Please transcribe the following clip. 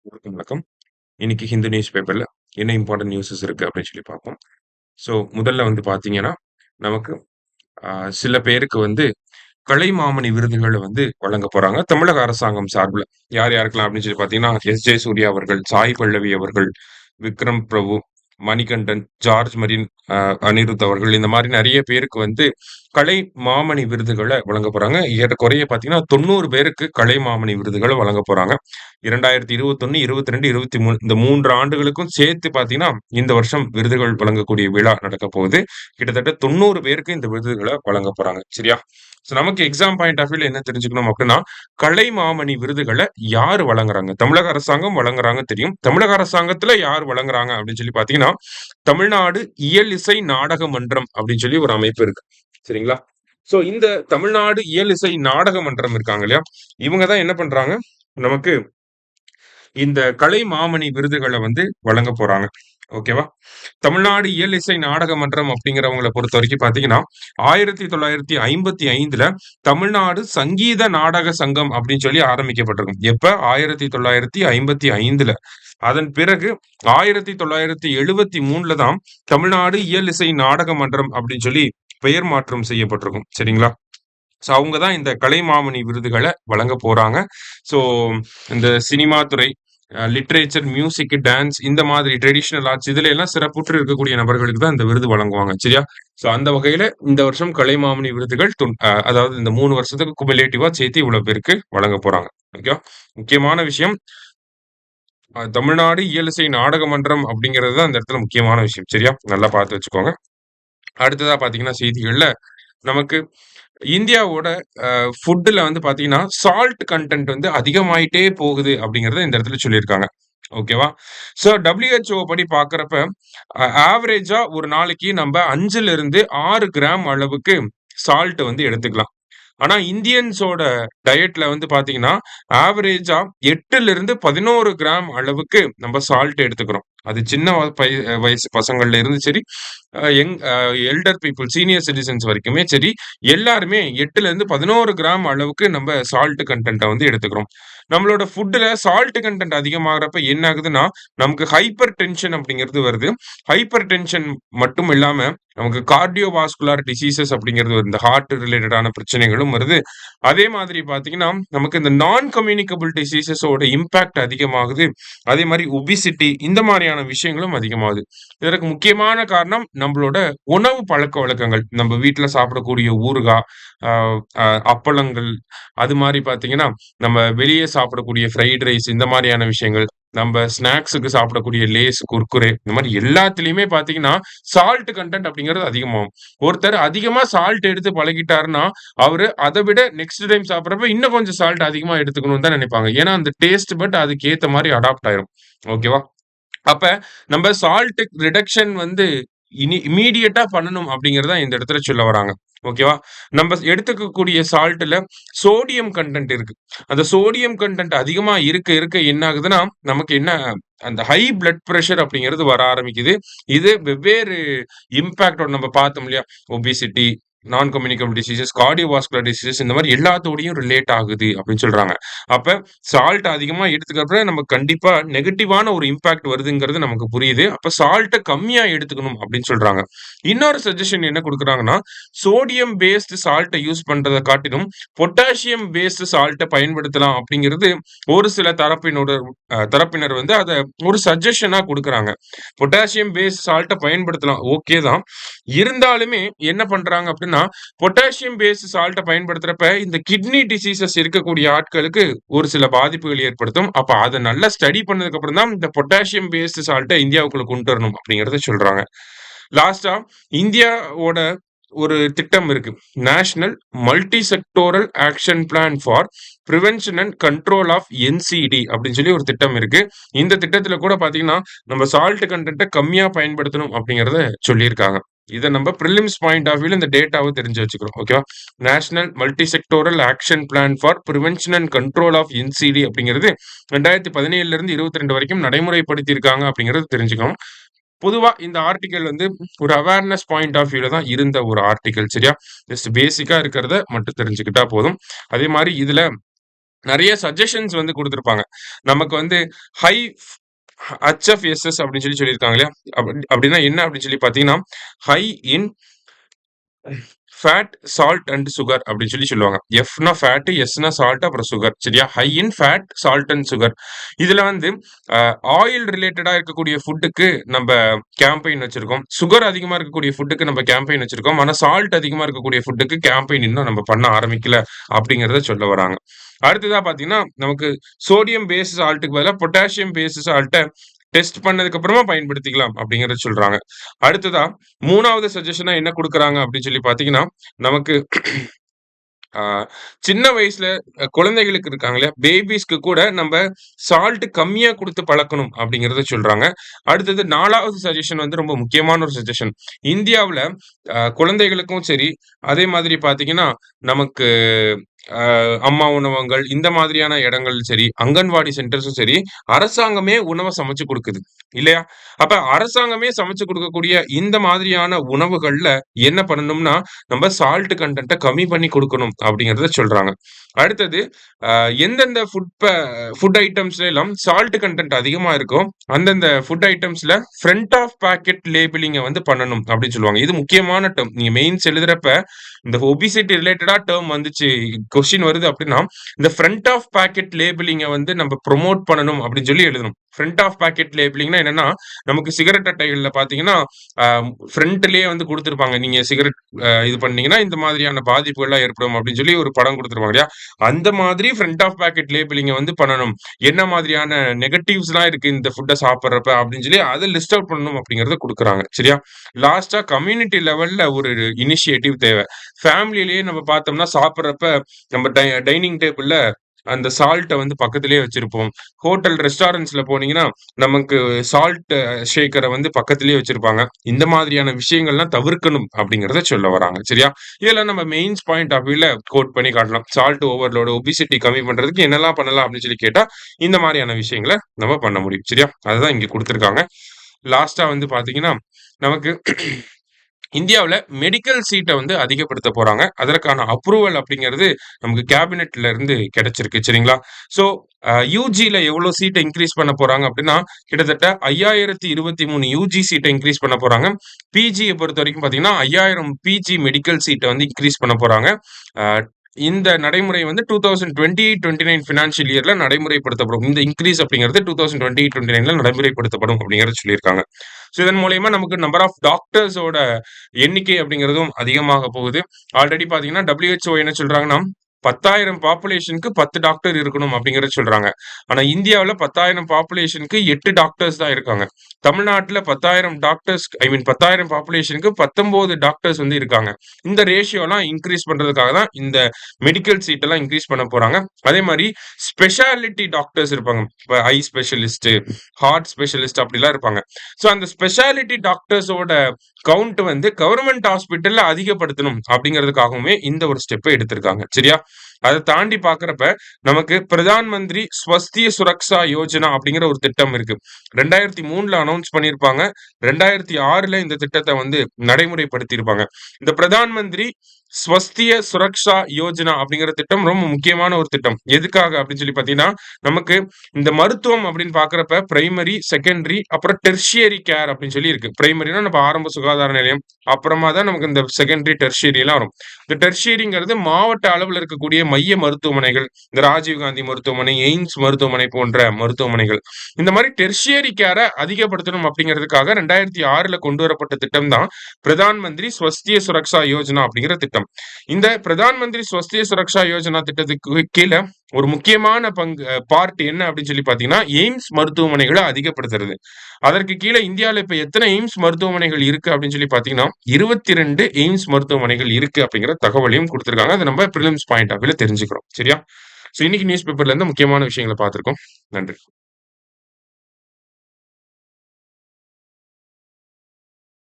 வணக்கம். இன்னைக்கு ஹிந்து நியூஸ் பேப்பர்ல என்ன இம்பார்ட்டன்ட் நியூஸஸ் இருக்கு அப்படின்னு சொல்லி பார்ப்போம். ஸோ முதல்ல வந்து பார்த்தீங்கன்னா, நமக்கு அ சில பேருக்கு வந்து கலைமாமணி விருதுகள வந்து வழங்க போறாங்க. தமிழக அரசாங்கம் சார்புல. யார் யாருக்கெல்லாம் அப்படின்னு சொல்லி பார்த்தீங்கன்னா, எஸ்.ஜே. சூர்யா அவர்கள், சாய் பல்லவி அவர்கள், விக்ரம் பிரபு, மணிகண்டன், ஜார்ஜ் மரின், அ அனிருத் அவர்கள் இந்த மாரி நெறைய பேருக்கு வந்து கலைமாமணி விருதுகள வழங்க போறாங்க. ஏறக்குறைய பார்த்தீங்கன்னா, 90 பேருக்கு கலைமாமணி விருதுகள வழங்க போறாங்க. 2021, 22, 23 இந்த 3 ஆண்டுகளுக்கும் சேர்த்து பார்த்தீங்கன்னா, இந்த வருஷம் விருதுகள் வழங்கக்கூடிய விழா நடக்கப் போகுது. கிட்டத்தட்ட 90 பேருக்கு இந்த விருதுகள வழங்க போறாங்க. சரியா? ஸோ நமக்கு எக்ஸாம் பாயிண்ட் ஆஃப் வியூல என்ன தெரிஞ்சுக்கணும் அப்டின்னா, கலைமாமணி விருதுகள யாரு வழங்குறாங்க? தமிழக அரசாங்கம் வழங்குறாங்க தெரியும். தமிழக அரசாங்கத்துல யார் வழங்குறாங்க அப்டின்னு சொல்லி பார்த்தீங்கன்னா, தமிழ்நாடு இயல் இசை நாடக மன்றம் அப்டின்னு சொல்லி ஒரு அமைப்பு இருக்கு. சரிங்களா? ஸோ இந்த தமிழ்நாடு இயல் இசை நாடக மன்றம் இருக்காங்க இல்லையா? இவங்க தான் என்ன பண்றாங்க, நமக்கு இந்த கலைமாமணி விருதுகள வந்து வழங்க போறாங்க. ஓகேவா? தமிழ்நாடு இயல் இசை நாடக மன்றம் அப்படிங்கிறவங்கள பொறுத்தவரைக்கும் பார்த்தீங்கன்னா, 1955ல தமிழ்நாடு சங்கீத நாடக சங்கம் அப்படின்னு சொல்லி ஆரம்பிக்கப்பட்டிருக்கும். எப்ப? 1955ல. அதன் பிறகு 1973ல தான் தமிழ்நாடு இயல் இசை நாடக மன்றம் அப்படின்னு சொல்லி பெயர் மாற்றம் செய்யப்பட்டிருக்கும். சரிங்களா? ஸோ அவங்க தான் இந்த கலைமாமணி விருதுகள வழங்க போறாங்க. ஸோ இந்த சினிமா துறை, லிட்ரேச்சர், மியூசிக், டான்ஸ் இந்த மாதிரி ட்ரெடிஷனல் ஆர்ட்ஸ் இதுல எல்லாம் சிறப்புற்று இருக்கக்கூடிய நபர்களுக்கு தான் இந்த விருது வழங்குவாங்க. சரியா? ஸோ அந்த வகையில இந்த வருஷம் கலைமாமணி விருதுகள் அதாவது இந்த 3 வருஷத்துக்கு குமுலேட்டிவா சேர்த்து இவ்வளவு பேருக்கு வழங்க போறாங்க. ஓகேவா? முக்கியமான விஷயம் தமிழ்நாடு இயலிசை நாடக மன்றம் அப்படிங்கிறது தான் இந்த இடத்துல முக்கியமான விஷயம். சரியா? நல்லா பார்த்து வச்சுக்கோங்க. அடுத்ததா பார்த்தீங்கன்னா செய்திகள்ல நமக்கு இந்தியாவோட ஃபுட்ல வந்து பார்த்தீங்கன்னா, சால்ட் கன்டென்ட் வந்து அதிகமாயிட்டே போகுது அப்படிங்கிறத இந்த இடத்துல சொல்லியிருக்காங்க. ஓகேவா? ஸோ WHO படி பார்க்கிறப்ப, ஆவரேஜா ஒரு நாளைக்கு நம்ப 5லிருந்து 6 கிராம் அளவுக்கு சால்ட் வந்து எடுத்துக்கலாம். ஆனா இந்தியன்ஸோட டயட்ல வந்து பார்த்தீங்கன்னா, ஆவரேஜா 8லிருந்து 11 கிராம் அளவுக்கு நம்ம சால்ட் எடுத்துக்கிறோம். அது சின்ன வயசு பசங்கள்ல இருந்து சரி, young elder people senior citizens வரைக்குமே சரி, எல்லாருமே 8லிருந்து 11 கிராம் அளவுக்கு நம்ம சால்ட் கன்டென்ட்ட வந்து எடுத்துக்கிறோம். நம்மளோட ஃபுட்ல சால்ட் கன்டென்ட் அதிகமாகறப்ப என்ன ஆகுதுன்னா, நமக்கு ஹைப்பர் டென்ஷன் அப்படிங்கிறது வருது. ஹைப்பர் டென்ஷன் மட்டும் இல்லாம, நமக்கு கார்டியோவாஸ்குலர் டிசீசஸ் அப்படிங்கிறது வருது. இந்த ஹார்ட் ரிலேட்டடான பிரச்சனைகளும் வருது. அதே மாதிரி பார்த்தீங்கன்னா, நமக்கு இந்த நான் கம்யூனிகபிள் டிசீசஸோட இம்பாக்ட் அதிகமாகுது. அதே மாரி ஒபிசிட்டி இந்த மாரியான விஷயங்களும் அதிகமாகுது. இதற்கு முக்கியமான காரணம் நம்மளோட உணவு பழக்கவழக்கங்கள். நம்ம வீட்ல சாப்பிடக்கூடிய ஊறுகாய், அ அ அப்பளங்கள், அது மாரி பார்த்தீங்கன்னா, நம்ம வெளிய சாப்பிடக்கூடிய ஃப்ரைட் ரைஸ் இந்த மாரியான விஷயங்கள். நம்ப ஸ்நாக்ஸுக்கு சாப்பிடக்கூடிய லேஸ், குர்குரே இந்த மாரி எல்லாத்துலயுமே பார்த்தீங்கன்னா, சால்ட் கன்டென்ட் அப்படிங்கிறது அதிகமாகும். ஒருத்தர் அதிகமா சால்ட் எடுத்து பழகிட்டாருன்னா, அவரு அத விட நெக்ஸ்ட் டைம் சாப்பிடுறப்ப இன்னும் கொஞ்சம் சால்ட் அதிகமா எடுத்துக்கணும்னு தான் நினைப்பாங்க. ஏன்னா, அந்த டேஸ்ட் பட் அதுக்கு ஏத்த மாரி அடாப்ட் ஆயிரும். ஓகேவா? அப்ப நம்ம சால்ட் ரிடக்ஷன் வந்து இம்மீடியட்டா பண்ணணும் அப்படிங்கிறத இந்த இடத்துல சொல்ல வராங்க. ஓகேவா? நம்ம எடுத்துக்கக்கூடிய சால்ட்ல சோடியம் கன்டென்ட் இருக்கு. அந்த சோடியம் கன்டென்ட் அதிகமா இருக்க இருக்க என்ன ஆகுதுன்னா, நமக்கு என்ன அந்த ஹை பிளட் பிரஷர் அப்படிங்கிறது வர ஆரம்பிக்குது. இது வெவ்வேறு இம்பாக்ட்டோட நம்ம பார்த்தோம் இல்லையா? ஒபிசிட்டி, நான் கம்யூனிகபிள் டிசீசஸ், கார்டியோவாஸ்குலர் டிசீசஸ் இந்த மாரி எல்லாத்தோடையும் ரிலேட் ஆகுது அப்படின்னு சொல்றாங்க. அப்ப சால்ட் அதிகமா எடுத்துக்கிறப்ப நமக்கு கண்டிப்பா நெகட்டிவான ஒரு இம்பாக்ட் வருதுங்கிறது நமக்கு புரியுது. அப்ப சால்ட்ட கம்மியா எடுத்துக்கணும் அப்படின்னு சொல்றாங்க. இன்னொரு சஜஷன் என்ன குடுக்குறாங்கன்னா, சோடியம் பேஸ்டு சால்ட்ட யூஸ் பண்றத காட்டிலும் பொட்டாசியம் பேஸ்டு சால்ட்ட பயன்படுத்தலாம் அப்படிங்கிறது ஒரு சில தரப்பினர் வந்து அத ஒரு சஜஷனா குடுக்குறாங்க. பொட்டாசியம் பேஸ்டு சால்ட்ட பயன்படுத்தலாம். ஓகே தான். இருந்தாலுமே என்ன பண்றாங்க அப்படின்னா, பொட்டாசியம் பேஸ்டு சால்ட்ட பயன்படுத்துறப்ப இந்த கிட்னி டிசீசஸ் இருக்கக்கூடிய ஆட்களுக்கு ஒரு சில பாதிப்புகள் ஏற்படுத்தும். அப்ப அத நல்லா ஸ்டடி பண்ணதுக்கு அப்புறம் தான் இந்த பொட்டாசியம் பேஸ்டு சால்ட்ட இந்தியாவுக்குள்ள கொண்டு வரணும் அப்படிங்கிறத சொல்றாங்க. லாஸ்ட்டா இந்தியாவோட ஒரு திட்டம் இருக்கு. National multi sectoral action plan for prevention and control of NCD அப்படின்னு சொல்லி ஒரு திட்டம் இருக்கு. இந்த திட்டத்துல கூட பாத்தீங்கன்னா, நம்ம சால்ட் கன்டென்ட்ட கம்மியா பயன்படுத்தணும் அப்படிங்கிறத சொல்லியிருக்காங்க. இத நம்ம பிரிலிம்ஸ் பாயிண்ட் ஆஃப் வியூல இந்த டேட்டாவ தெரிஞ்சு வச்சுக்கிறோம். ஓகேவா? National multi sectoral action plan for prevention and control of NCD அப்படிங்கிறது 2017ல இருந்து 22 வரைக்கும் நடைமுறைப்படுத்தி இருக்காங்க அப்படிங்கிறது தெரிஞ்சுக்கணும். பொதுவா இந்த ஆர்டிக்கிள் வந்து ஒரு அவேர்னஸ் பாயிண்ட் ஆஃப் வியூல தான் இருந்த ஒரு ஆர்டிக்கிள். சரியா? ஜஸ்ட் பேசிக்கா இருக்கிறத மட்டும் தெரிஞ்சுக்கிட்டா போதும். அதே மாரி இதுல நிறைய சஜஷன்ஸ் வந்து குடுத்திருப்பாங்க. நமக்கு வந்து ஹை HFSS அப்படின்னு சொல்லியிருக்காங்க இல்லையா? அப்படின்னா என்ன அப்படின்னு சொல்லி பார்த்தீங்கன்னா, high in fat, salt and sugar அப்படின்னு சொல்லுவாங்க. எஃப்னா ஃபேட், எஸ்னா சால்ட், அப்புறம் சுகர். சரியா? High in fat, salt and sugar. இதுல வந்து ஆயில் ரிலேட்டடா இருக்கக்கூடிய ஃபுட்டுக்கு நம்ம கேம்பெயின் வச்சிருக்கோம். சுகர் அதிகமா இருக்கக்கூடிய ஃபுட்டுக்கு நம்ம கேம்பெயின் வச்சிருக்கோம். ஆனா சால்ட் அதிகமா இருக்கக்கூடிய ஃபுட்டுக்கு கேம்பெயின் இன்னும் நம்ம பண்ண ஆரம்பிக்கல அப்படிங்கிறத சொல்ல வராங்க. அடுத்ததா பார்த்தீங்கன்னா, நமக்கு சோடியம் பேஸ்டு சால்ட்டுக்கு பதிலா பொட்டாசியம் பேஸ்டு சால்ட்ட டெஸ்ட் பண்ணதுக்கு அப்புறமா பயன்படுத்திக்கலாம் அப்படிங்கிறத சொல்றாங்க. அடுத்ததா 3வது சஜஷனா என்ன குடுக்குறாங்க அப்படின்னு சொல்லி பார்த்தீங்கன்னா, நமக்கு ஆ சின்ன வயசுல குழந்தைகளுக்கு இருக்காங்க இல்லையா? பேபீஸ்க்கு கூட நம்ப சால்ட் கம்மியா குடுத்து பழக்கணும் அப்படிங்கிறத சொல்றாங்க. அடுத்தது 4வது சஜஷன் வந்து ரொம்ப முக்கியமான ஒரு சஜஷன். இந்தியாவுல குழந்தைகளுக்கும் சரி, அதே மாதிரி பார்த்தீங்கன்னா, நமக்கு அம்மா உணவகங்கள் இந்த மாதிரியான இடங்கள் சரி, அங்கன்வாடி சென்டர்ஸும் சரி, அரசாங்கமே உணவ சமைச்சு குடுக்குது. இல்லையா? அப்ப அரசாங்கமே சமைச்சு குடுக்கக்கூடிய இந்த மாதிரியான உணவுகள்ல என்ன பண்ணணும்னா, நம்ம சால்ட் கன்டென்ட்ட கம்மி பண்ணி குடுக்கணும் அப்படிங்கிறத சொல்றாங்க. அடுத்தது எந்தெந்த ஃபுட் ஐட்டம்ஸ்ல எல்லாம் சால்ட் கன்டென்ட் அதிகமா இருக்கோ, அந்தந்த ஃபுட் ஐட்டம்ஸ்ல ஃப்ரண்ட் ஆஃப் பாக்கெட் லேபிளிங்க வந்து பண்ணணும் அப்படின்னு சொல்லுவாங்க. இது முக்கியமான டெர்ம். நீங்க மெயின்ஸ் எழுதுறப்ப இந்த ஒபிசிட்டி ரிலேட்டடா டெர்ம் வந்துச்சு, கொஸ்டின் வருது அப்படின்னா, இந்த ஃப்ரண்ட் ஆஃப் பாக்கெட் லேபிளிங்க வந்து நம்ம ப்ரொமோட் பண்ணணும் அப்படின்னு சொல்லி எழுதணும். ஃப்ரண்ட் ஆஃப் பாக்கெட் லேபிளிங்னா என்னன்னா, நமக்கு சிகரெட் அட்டைகள்ல பார்த்தீங்கன்னா, ஃப்ரண்ட்லயே வந்து குடுத்திருப்பாங்க. நீங்க சிகரெட் இது பண்ணீங்கன்னா, இந்த மாதிரியான பாதிப்புகள்லாம் ஏற்படும் அப்படின்னு சொல்லி ஒரு படம் குடுத்திருப்பாங்க இல்லையா? அந்த மாதிரி ஃப்ரண்ட் ஆஃப் பாக்கெட் லேபிளிங்க வந்து பண்ணணும். என்ன மாதிரியான நெகட்டிவ்ஸ்லாம் இருக்கு இந்த ஃபுட்ட சாப்பிடுறப்ப அப்படின்னு சொல்லி அத லிஸ்ட் அவுட் பண்ணணும் அப்படிங்கிறத குடுக்குறாங்க. சரியா? லாஸ்ட்டா கம்யூனிட்டி லெவல்ல ஒரு இனிஷியேட்டிவ் தேவ. ஃபேமிலிலயே நம்ம பார்த்தோம்னா சாப்பிடுறப்ப நம்ம டைனிங் டேபிள்ல அந்த சால்ட்ட வந்து பக்கத்திலேயே வச்சிருப்போம். ஹோட்டல், ரெஸ்டாரண்ட்ஸ்ல போனீங்கன்னா, நமக்கு சால்ட் ஷேக்கர வந்து பக்கத்திலேயே வச்சிருப்பாங்க. இந்த மாதிரியான விஷயங்கள்லாம் தவிர்க்கணும் அப்படிங்கிறத சொல்ல வராங்க. சரியா? இதெல்லாம் நம்ம மெயின்ஸ் பாயிண்ட் ஆஃப் வியூல கோட் பண்ணி காட்டலாம். சால்ட் ஓவர்லோட், ஒபிசிட்டி கம்மி பண்றதுக்கு என்னெல்லாம் பண்ணலாம் அப்படின்னு சொல்லி கேட்டா, இந்த மாரியான விஷயங்கள நம்ம பண்ண முடியும். சரியா? அதுதான் இங்க குடுத்திருக்காங்க. லாஸ்ட்டா வந்து பார்த்தீங்கன்னா, நமக்கு இந்தியாவுல மெடிக்கல் சீட்ட வந்து அதிகப்படுத்த போறாங்க. அதற்கான அப்ரூவல் அப்படிங்கிறது நமக்கு கேபினெட்ல இருந்து கிடைச்சிருக்கு. சரிங்களா? ஸோ யுஜில எவ்வளோ சீட்ட இன்கிரீஸ் பண்ண போறாங்க அப்படின்னா, கிட்டத்தட்ட 5023 யுஜி சீட்ட இன்கிரீஸ் பண்ண போறாங்க. பிஜிய பொறுத்தவரைக்கும் பார்த்தீங்கன்னா, 5000 பிஜி மெடிக்கல் சீட்ட வந்து இன்கிரீஸ் பண்ண போறாங்க. அ இந்த நடைமுறை வந்து 2028-29 ஃபினான்ஷியல் இயர்ல நடைமுறைப்படுத்தப்படும். இந்த இன்கிரீஸ் அப்படிங்கிறது 2028-29ல நடைமுறைப்படுத்தப்படும் அப்படிங்கிறத சொல்லியிருக்காங்க. ஸோ இதன் மூலியமா நமக்கு நம்பர் ஆஃப் டாக்டர்ஸோட எண்ணிக்கை அப்படிங்கிறதும் அதிகமாக போகுது. ஆல்ரெடி பார்த்தீங்கன்னா, WHO என்ன சொல்றாங்கன்னா, 10,000 பாப்புலேஷனுக்கு 10 டாக்டர் இருக்கணும் அப்படிங்கிறத சொல்றாங்க. ஆனா இந்தியாவுல 10,000 பாப்புலேஷனுக்கு 8 டாக்டர்ஸ் தான் இருக்காங்க. தமிழ்நாட்டுல 10,000 டாக்டர்ஸ் 10,000 பாப்புலேஷனுக்கு 19 டாக்டர்ஸ் வந்து இருக்காங்க. இந்த ரேஷியோலாம் இன்கிரீஸ் பண்றதுக்காக தான் இந்த மெடிக்கல் சீட் எல்லாம் இன்கிரீஸ் பண்ண போறாங்க. அதே மாரி ஸ்பெஷாலிட்டி டாக்டர்ஸ் இருப்பாங்க. இப்ப ஐ ஸ்பெஷலிஸ்ட், ஹார்ட் ஸ்பெஷலிஸ்ட் அப்படிலாம் இருப்பாங்க. ஸோ அந்த ஸ்பெஷாலிட்டி டாக்டர்ஸோட கவுண்ட் வந்து கவர்மெண்ட் ஹாஸ்பிட்டல்ல அதிகப்படுத்தணும் அப்படிங்கிறதுக்காகவுமே இந்த ஒரு ஸ்டெப்பை எடுத்திருக்காங்க. சரியா? அதை தாண்டி பாக்குறப்ப நமக்கு பிரதான் மந்திரி ஸ்வஸ்திய சுரக்ஷா யோஜனா அப்படிங்கிற ஒரு திட்டம் இருக்கு. 2003ல அனௌன்ஸ் பண்ணியிருப்பாங்க. 2006ல இந்த திட்டத்தை வந்து நடைமுறைப்படுத்தி இருப்பாங்க. இந்த பிரதான் மந்திரி ஸ்வஸ்திய சுரக்ஷா யோஜனா அப்படிங்கிற திட்டம் ரொம்ப முக்கியமான ஒரு திட்டம். எதுக்காக அப்படின்னு சொல்லி பாத்தீங்கன்னா, நமக்கு இந்த மருத்துவம் அப்படின்னு பாக்குறப்ப பிரைமரி, செகண்டரி, அப்புறம் டெர்ஷியரி கேர் அப்படின்னு சொல்லி இருக்கு. பிரைமரினா நம்ம ஆரம்ப சுகாதார நிலையம், அப்புறமா தான் நமக்கு இந்த செகண்டரி, டெர்ஷியரி எல்லாம் வரும். இந்த டெர்ஷியரிங்கிறது மாவட்ட அளவில் இருக்கக்கூடிய மைய மருத்துவமனைகள், இந்த ராஜீவ்காந்தி மருத்துவமனை, எய்ம்ஸ் மருத்துவமனை போன்ற மருத்துவமனைகள். இந்த மாதிரி டெர்ஷியரி கேரை அதிகப்படுத்தணும் அப்படிங்கிறதுக்காக 2006ல கொண்டு வரப்பட்ட திட்டம் தான் பிரதான் மந்திரி ஸ்வஸ்திய சுரக்ஷா யோஜனா அப்படிங்கிற திட்டம். இந்த பிரதான் மந்திரி ஸ்வஸ்திய சுரக்ஷா யோஜனா திட்டத்துக்கு கீழே ஒரு முக்கியமான பார்ட் என்ன அப்படின்னு சொல்லி பாத்தீங்கன்னா, எய்ம்ஸ் மருத்துவமனைகளை அதிகப்படுத்துறது. அதற்கு கீழே இந்தியாவில இப்ப எத்தனை எய்ம்ஸ் மருத்துவமனைகள் இருக்கு அப்படின்னு சொல்லி பாத்தீங்கன்னா, 22 எய்ம்ஸ் மருத்துவமனைகள் இருக்கு அப்படிங்கிற தகவலையும் கொடுத்திருக்காங்க. அதை நம்ம பிரிலிம்ஸ் பாயிண்ட் ஆஃப் வியூல தெரிஞ்சுக்கிறோம். சரியா? சோ இன்னைக்கு நியூஸ் பேப்பர்ல இருந்து முக்கியமான விஷயங்களை பார்த்திருக்கோம். நன்றி.